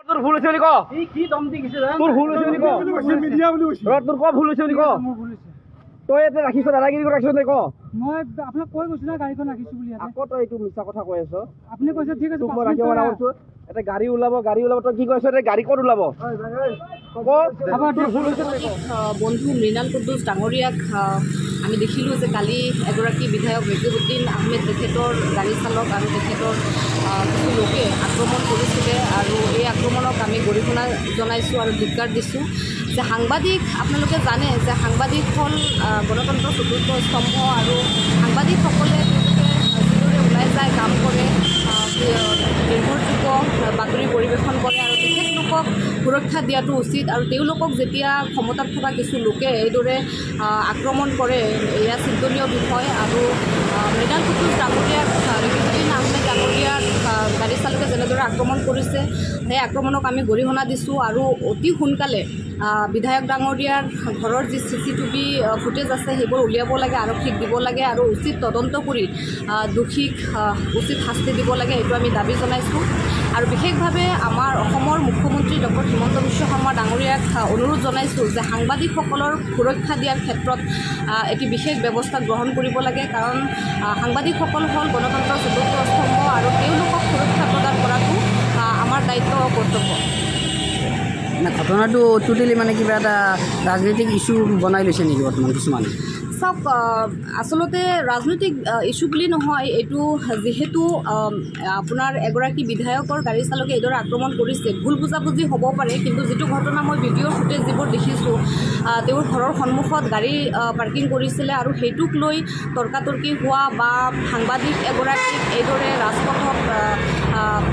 তোর ভুল হয়েছে বলি ক এই কি দম দি গিছে তোর ভুল হয়েছে বলি ক মিডিয়া বলি কইছে তোর ক ভুল হয়েছে বলি ক মোৰ ভুল হৈছে তই এতে ৰাখিছ দাদাগিৰি ৰাখিছ নে ক মই আপোনাক কৈ কৈছো না গাড়ীখন ৰাখিছো বুলি ইয়াতে আকৌ তই এইটো মিছা কথা কৈ আছ আপুনি কৈছে ঠিক আছে তোক মই ৰাখিব না কৈছো এটা গাড়ী ওলাব তই কি কৈছ এতে গাড়ী ক'ত ওলাব বন্ধু মৃণাল কুদ্দুছ ডাঙৰীয়াক আমি দেখিলোঁ যে কালি এগৰাকী বিধায়ক ৰেকিবুদ্দিন আহমেদ তেখেতৰ গাড়ী চালক আৰু তেখেতৰ কিছু লোকে আক্ৰমণ কৰিছিলে আৰু এই আক্ৰমণক আমি গৰিহণা জনাইছোঁ আৰু ধিক্কাৰ দিছোঁ যে সাংবাদিক আপোনালোকে জানে যে সাংবাদিক হ'ল গণতন্ত্ৰৰ চতুৰ্থ স্তম্ভ আৰু সাংবাদিকসকলে তেওঁলোকে যিদৰে ওলাই যায় কাম কৰে নিৰ্ভৰযোগ্য বাতৰি পৰিৱেশন কৰে আৰু তেখেতলোকক সুৰক্ষা দিয়াটো উচিত আৰু তেওঁলোকক যেতিয়া ক্ষমতাত থকা কিছু লোকে এইদৰে আক্ৰমণ কৰে এয়া চিন্তনীয় বিষয় আৰু মৃণাল কুদ্দুছ ডাঙৰীয়াক ৰেকিবুদ্দিন আহমেদ ডাঙৰীয়াক গাড়ী চালকে যেনেদৰে আক্ৰমণ কৰিছে সেই আক্ৰমণক আমি গৰিহণা দিছোঁ আৰু অতি সোনকালে বিধায়ক ডাঙৰীয়াৰ ঘৰৰ যি CCTV ফুটেজ আছে সেইবোৰ উলিয়াব লাগে আৰক্ষীক দিব লাগে আৰু উচিত তদন্ত কৰি দোষীক উচিত শাস্তি দিব লাগে এইটো আমি দাবী জনাইছোঁ আৰু বিশেষভাৱে আমাৰ অসমৰ মুখ্যমন্ত্ৰী ডক্টৰ হিমন্ত বিশ্ব শৰ্মা ডাঙৰীয়াক অনুৰোধ জনাইছোঁ যে সাংবাদিকসকলৰ সুৰক্ষা দিয়াৰ ক্ষেত্ৰত এটি বিশেষ ব্যৱস্থা গ্ৰহণ কৰিব লাগে কাৰণ সাংবাদিকসকল হ'ল গণতন্ত্ৰৰ চতুৰ্থ স্তম্ভ আৰু তেওঁলোকক সুৰক্ষা প্ৰদান কৰাটো আমাৰ দায়িত্ব আৰু কৰ্তব্য ঘটনাটো টোটেলি মানে কিবা এটা ৰাজনৈতিক ইস্যু বনাই লৈছে নেকি বৰ্তমান কিছুমানে চাওক আচলতে ৰাজনৈতিক ইস্যু বুলি নহয় এইটো যিহেতু আপোনাৰ এগৰাকী বিধায়কৰ গাড়ী চালকে এইদৰে আক্ৰমণ কৰিছে ভুল বুজাবুজি হ'ব পাৰে কিন্তু যিটো ঘটনা মই ভিডিঅ'ৰ ফুটেজ যিবোৰ দেখিছোঁ তেওঁৰ ঘৰৰ সন্মুখত গাড়ী পাৰ্কিং কৰিছিলে আৰু সেইটোক লৈ তৰ্কাতৰ্কি হোৱা বা সাংবাদিক এগৰাকীক এইদৰে ৰাজপথত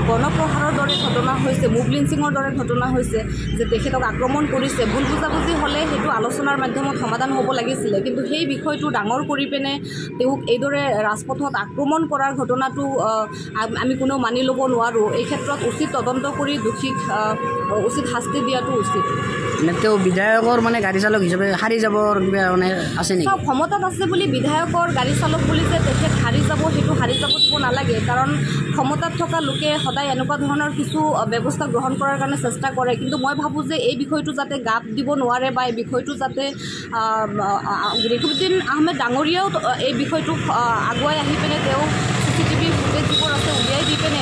গণপ্ৰহাৰৰ দৰে ঘটনা হৈছে মুভ লিঞ্চিঙৰ দৰে ঘটনা হৈছে যে তেখেতক আক্ৰমণ কৰিছে ভুল বুজাবুজি হ'লে সেইটো আলোচনাৰ মাধ্যমত সমাধান হ'ব লাগিছিলে কিন্তু সেই বিষয়টো ডাঙৰ কৰি পিনে তেওঁক এইদৰে ৰাজপথত আক্ৰমণ কৰাৰ ঘটনাটো আমি কোনেও মানি ল'ব নোৱাৰোঁ এই ক্ষেত্ৰত উচিত তদন্ত কৰি দোষীক উচিত শাস্তি দিয়াটো উচিত তেওঁ বিধায়কৰ মানে গাড়ী চালক হিচাপে হাৰি যাবৰ কিবা মানে আছে নেকি চব ক্ষমতাত আছে বুলি বিধায়কৰ গাড়ী চালক বুলি যে তেখেত হাৰি যাব সেইটো হাৰি যাব দিব নালাগে কাৰণ ক্ষমতাত থকা লোকে সদায় এনেকুৱা ধৰণৰ কিছু ব্যৱস্থা গ্ৰহণ কৰাৰ কাৰণে চেষ্টা কৰে কিন্তু মই ভাবোঁ যে এই বিষয়টো যাতে গাপ দিব নোৱাৰে বা এই বিষয়টো যাতে ৰেকিবুদ্দিন আহমেদ ডাঙৰীয়াও এই বিষয়টোক আগুৱাই আহি পিনে তেওঁ CCTV ফুটেজ যিবোৰ আছে উলিয়াই দি পিনে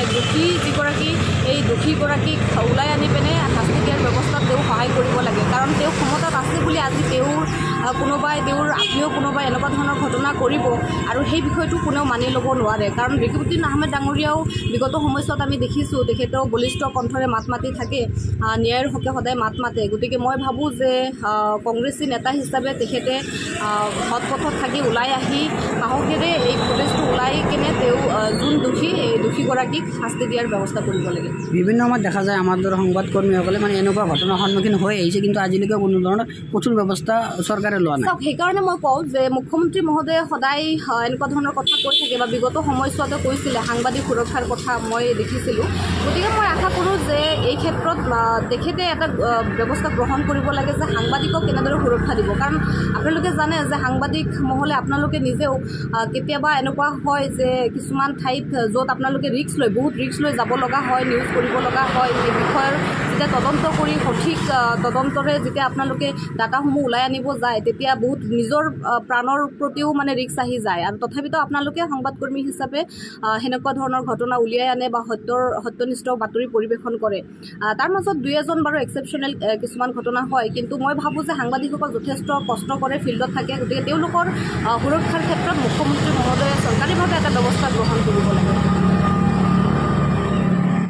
এই দোষীগৰাকীক ওলাই আনি পিনে শাস্তি দিয়াৰ ব্যৱস্থাত তেওঁ সহায় কৰিব লাগে কাৰণ তেওঁ ক্ষমতাত আছে বুলি আজি তেওঁৰ আত্মীয় কোনোবাই এনেকুৱা ধৰণৰ ঘটনা কৰিব আৰু সেই বিষয়টো কোনেও মানি ল'ব নোৱাৰে কাৰণ ৰেকিবুদ্দিন আহমেদ ডাঙৰীয়াও বিগত সময়ছোৱাত আমি দেখিছোঁ তেখেতেও বলিষ্ঠ কণ্ঠৰে মাত মাতি থাকে ন্যায়ৰ হকে সদায় মাত মাতে গতিকে মই ভাবোঁ যে কংগ্ৰেছী নেতা হিচাপে তেখেতে সৎপথত থাকি ওলাই আহি সাহসেৰে এই ফুটেজটো ওলাই কিনে তেওঁ যোন দোষী এই দোষীগৰাকীক শাস্তি দিয়াৰ ব্যৱস্থা কৰিব লাগে বিভিন্ন সময়ত দেখা যায় আমাৰ দৰে সংবাদকৰ্মীসকলে মানে এনেকুৱা ঘটনাৰ সন্মুখীন হৈ আহিছে কিন্তু আজিলৈকে কোনো ধৰণৰ কঠোৰ ব্যৱস্থা চৰকাৰে লোৱা নাই চাওক সেইকাৰণে মই কওঁ যে মুখ্যমন্ত্ৰী মহোদয়ে সদায় এনেকুৱা ধৰণৰ কথা কৈ থাকে বা বিগত সময়ছোৱাতে কৈছিলে সাংবাদিক সুৰক্ষাৰ কথা মই দেখিছিলোঁ গতিকে মই আশা কৰোঁ যে এই ক্ষেত্ৰত তেখেতে এটা ব্যৱস্থা গ্ৰহণ কৰিব লাগে যে সাংবাদিকক কেনেদৰে সুৰক্ষা দিব কাৰণ আপোনালোকে জানে যে সাংবাদিক মহলে আপোনালোকে নিজেও কেতিয়াবা এনেকুৱা হয় যে কিছুমান ঠাইত য'ত আপোনালোকে বহুত ৰিস্ক লৈ যাব লগা হয় নিউজ কৰিব লগা হয় এই বিষয়ৰ যেতিয়া তদন্ত কৰি সঠিক তদন্তৰে যেতিয়া আপোনালোকে ডাটাসমূহ ওলাই আনিব যায় তেতিয়া বহুত নিজৰ প্ৰাণৰ প্ৰতিও মানে ৰিস্ক আহি যায় আৰু তথাপিতো আপোনালোকে সংবাদকৰ্মী হিচাপে সেনেকুৱা ধৰণৰ ঘটনা উলিয়াই আনে বা সত্যনিষ্ঠ বাতৰি পৰিৱেশন কৰে তাৰ মাজত দুই এজন বাৰু এক্সেপশ্যনেল কিছুমান ঘটনা হয় কিন্তু মই ভাবোঁ যে সাংবাদিকসকল যথেষ্ট কষ্ট কৰে ফিল্ডত থাকে গতিকে তেওঁলোকৰ সুৰক্ষাৰ ক্ষেত্ৰত মুখ্যমন্ত্ৰী মহোদয়ে চৰকাৰীভাৱে এটা ব্যৱস্থা গ্ৰহণ কৰিব লাগে